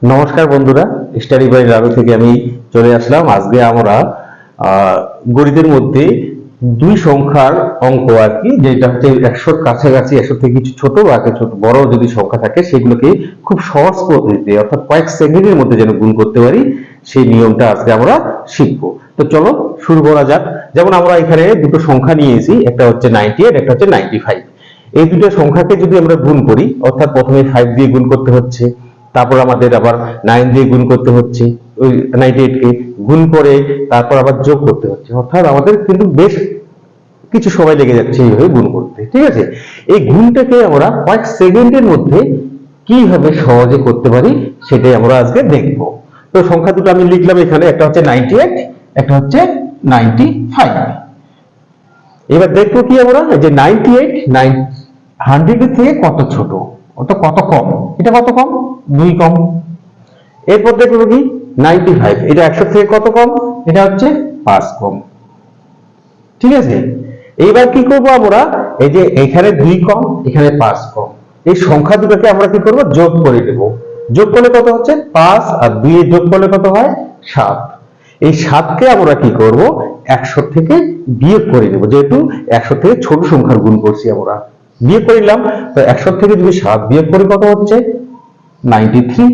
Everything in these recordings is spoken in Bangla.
নমস্কার বন্ধুরা, স্টাডি বাই রানু থেকে আমি চলে আসলাম। আজকে আমরা গণিতের মধ্যে দুই সংখ্যার অঙ্ক আর কি, যেটা হচ্ছে 100-র কাছাকাছি, 100 থেকে কিছু ছোট বা কিছু ছোট বড় যদি সংখ্যা থাকে সেগুলোকে খুব সহজ পদ্ধতিতে অর্থাৎ কয়েক সেকেন্ডের মধ্যে যেন গুণ করতে পারি সেই নিয়মটা আজকে আমরা শিখবো। তো চলো শুরু করা যাক। যেমন আমরা এখানে দুটো সংখ্যা নিয়েছি, একটা হচ্ছে 98, একটা হচ্ছে 95। এই দুটো সংখ্যাকে যদি আমরা গুণ করি, অর্থাৎ প্রথমে 5 দিয়ে গুণ করতে হচ্ছে, তারপর আমাদের আবার 9 দিয়ে গুণ করতে হচ্ছে, ওই 98 কে গুণ করে তারপর আবার যোগ করতে হচ্ছে, অর্থাৎ আমাদের কিন্তু বেশ কিছু সময় লেগে যাচ্ছে এইভাবে গুণ করতে। ঠিক আছে, এই গুণটাকে আমরা কয়েক সেকেন্ডের মধ্যে কিভাবে সহজে করতে পারি সেটাই আমরা আজকে দেখব। তো সংখ্যা দুটো আমি লিখলাম এখানে, একটা হচ্ছে 98, একটা হচ্ছে 95। এবার দেখবো কি আমরা, যে 98 100 এর থেকে কত ছোট, ওটা কত কম, এটা কত কম, 2 কম। এরপর দেখবো কি 95, এটা 100 থেকে কত কম, এটা হচ্ছে 5 কম। ঠিক আছে, এইবার কি করব আমরা, এই যে এখানে 2 কম, এখানে 5 কম, এই সংখ্যা দুটোকে আমরা কি করব, যোগ করে দেব। যোগ করলে কত হচ্ছে, 5 আর 2 এর যোগ করলে কত হয়, 7। এই 7 কে আমরা কি করব, 100 থেকে বিয়োগ করে দেব, যেহেতু 100 থেকে ছোট সংখ্যার গুণ করছি আমরা, বিয়োগ করলাম। তো 100 থেকে যদি 7 বিয়োগ করি কত হচ্ছে, 93।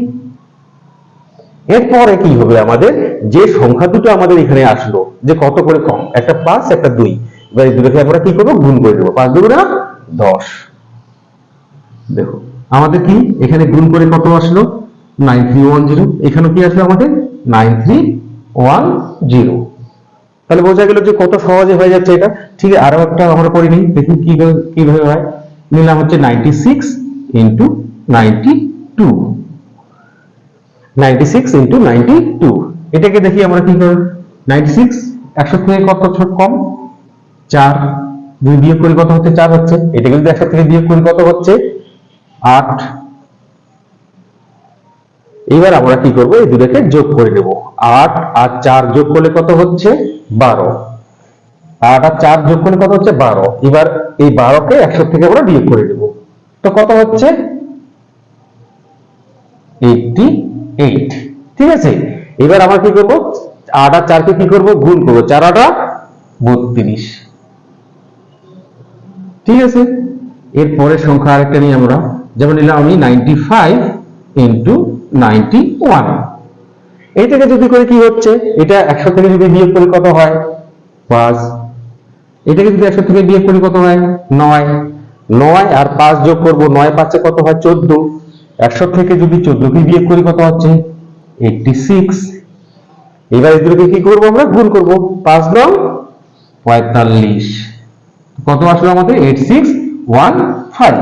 এরপরে কি হবে, আমাদের যে সংখ্যা দুটো আমাদের এখানে আসলো, যে কত করে কম, একটা 5 একটা 2, এবার এই দুটোকে আমরা কি করবো, গুণ করে দেবো। 5 2 10। দেখো আমাদের কি এখানে গুণ করে কত আসলো, 9310। এখানে কি আসলো আমাদের 9310। তাহলে বোঝা গেল যে কত সহজে হয়ে যাচ্ছে এটা। ঠিক আছে, আরো একটা আমরা করে নিই, দেখি কিভাবে হয়। নিলাম হচ্ছে 96 ইন্টু 92, 96 ইন্টু 92। এটাকে দেখি আমরা কি করব, 96 100 থেকে কত ছোট কম, 4। 2 বিয়োগ করি কত হচ্ছে, 4 হচ্ছে। এটাকে যদি 100 থেকে বিয়োগ করি কত হচ্ছে, 8। এবার আমরা কি করব, এই দুটোকে যোগ করে নেব। 8 আর 4 যোগ করলে কত হচ্ছে, 12। 8 আর 4 যোগ করলে কত হচ্ছে, 12। এবার এই 12 কে 100 থেকে আমরা বিয়োগ করে দেব, তো কত হচ্ছে, 88। ঠিক আছে, এবার আমরা কি করব, 8 আর 4 কে কি করব, গুণ করব। 4 8 32। ঠিক আছে, এরপরে সংখ্যা আরেকটা নিই আমরা, যেমন নিলাম আমি 95 ইন্টু 91। এই থেকে যদি করে কি হচ্ছে, এটা 100 থেকে যদি বিয়োগ করি কত হয়, 5। এটাকে যদি 100 থেকে বিয়োগ করি কত হয়, 9। 9 আর 5 যোগ করব, 9 5 এ কত হয়, 14। 100 থেকে যদি 14 কে বিয়োগ করি কত হচ্ছে, 86। এবার এগুলোকে কি করব, আমরা গুণ করব। 5 9 45। কত আসলো আমাদের, 8615।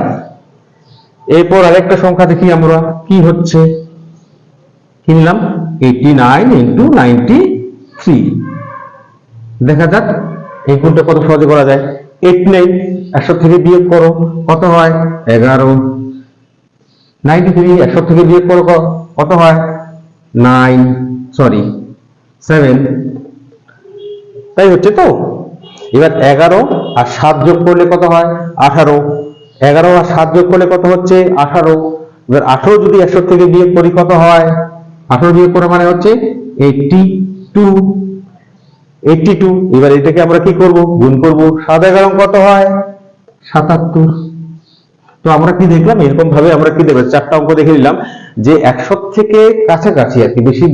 এরপর আরেকটা সংখ্যা দেখি আমরা কি হচ্ছে, কিনলাম 89 ইন্টু 93। দেখা যাক এই গুণটা কত সহজে করা যায়। 89 100 থেকে বিয়োগ করো কত হয়, 11। 93 100 থেকে বিয়োগ করো কত হয়, 7। তাই হচ্ছে তো। এবার 11 আর 7 যোগ করলে কত হয়, 18। 11 আর 7 যোগ করলে কত হচ্ছে, 18। এবার 18 যদি 100 থেকে বিয়োগ করি কত হয়, 18 বিয়োগ করা মানে হচ্ছে 82। এবার এটাকে আমরা কি করব, গুণ করব। 7 11 কত হয়, 77। তো আমরা কি দেখলাম, এরকম ভাবে আমরা কি দেখলাম, 4টা অঙ্ক দেখে নিলাম যে 100 থেকে কাছাকাছি আর কি, বেশি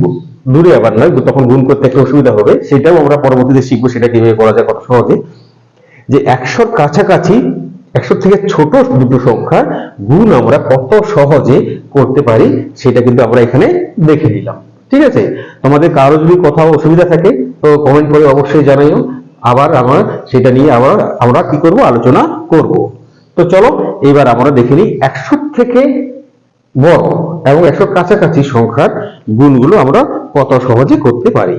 দূরে আবার নয়, তখন গুণ করতে একটা অসুবিধা হবে, সেটাও আমরা পরবর্তীতে শিখবো, সেটা কিভাবে করা যায় কত সহজে। যে 100-র কাছাকাছি, 100 থেকে ছোট দুটো সংখ্যার গুণ আমরা কত সহজে করতে পারি সেটা কিন্তু আমরা এখানে দেখে নিলাম। ঠিক আছে, তোমাদের কারো যদি কোথাও অসুবিধা থাকে তো কমেন্ট করে অবশ্যই জানাইও, আবার সেটা নিয়ে আমরা কি করব, আলোচনা করব। তো চলো এবার আমরা দেখে নিই 100 থেকে বড় এবং 100-র কাছাকাছি সংখ্যার গুণগুলো আমরা কত সহজে করতে পারি।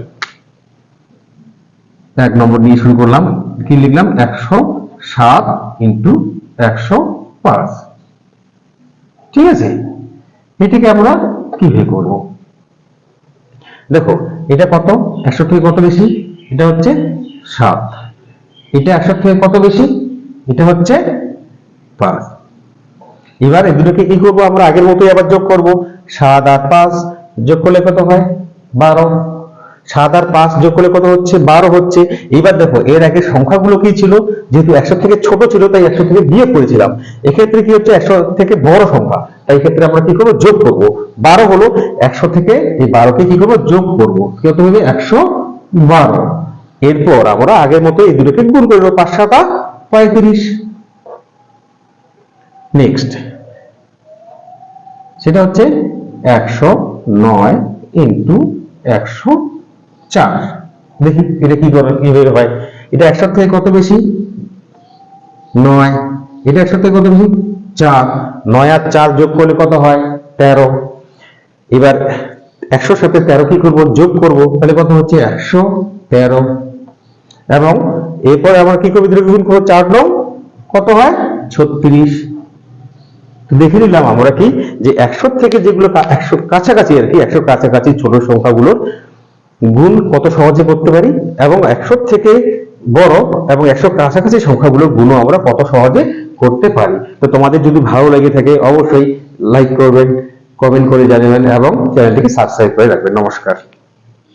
1 নম্বর নিয়ে শুরু করলাম, কি লিখলাম, 107 ইন্টু 105। ঠিক আছে, এটাকে আমরা কিভাবে করব, দেখো এটা কত, 100 থেকে কত বেশি, এটা হচ্ছে 7। এটা 100 থেকে কত বেশি, এটা হচ্ছে 5। এবার এই দুটোকে কি করব, আমরা আগের মতোই আবার যোগ করব। 7 আর 5 যোগ করলে কত হয় 12। 7 আর 5 যোগ করলে কত হচ্ছে 12 হচ্ছে। এবার দেখো এর আগে সংখ্যাগুলো কি ছিল, যেহেতু 100 থেকে ছোট ছিল তাই 100 থেকে বিয়োগ করেছিলাম। এক্ষেত্রে কি হচ্ছে 100 থেকে বড় সংখ্যা, তাই ক্ষেত্রে আমরা কি করব যোগ করব। 12 হলো 100 থেকে এই 12 কে কি করব যোগ করব, কত হবে 112। এরপর আমরা আগের মতো এই দুটোকে গুণ করব, 5 7 35। নেক্সট সেটা হচ্ছে 109 ইন্টু 104। দেখি এটা কি করে কি বের হয়। এটা 100 থেকে কত বেশি 9, এটা 100 থেকে কত বেশি 4। 9 আর 4 যোগ করলে কত হয় 13। এবার 100 সাথে 13 কি করব যোগ করব, তাহলে কত হচ্ছে 113। এবং এরপর আমরা কি করব গুণ করব, 4 9 কত হয় 36। দেখে নিলাম আমরা কি যে 100 থেকে যেগুলো 100 কাছাকাছি আর কি 100 কাছাকাছি ছোট সংখ্যাগুলোর গুণ কত সহজে করতে পারি, এবং 100 থেকে বড় এবং 100 কাছাকাছি সংখ্যাগুলোর গুণও আমরা কত সহজে করতে পারি। তো তোমাদের যদি ভালো লেগে থাকে অবশ্যই লাইক করবেন, কমেন্ট করে জানাবেন এবং চ্যানেলটিকে সাবস্ক্রাইব করে রাখবেন। নমস্কার।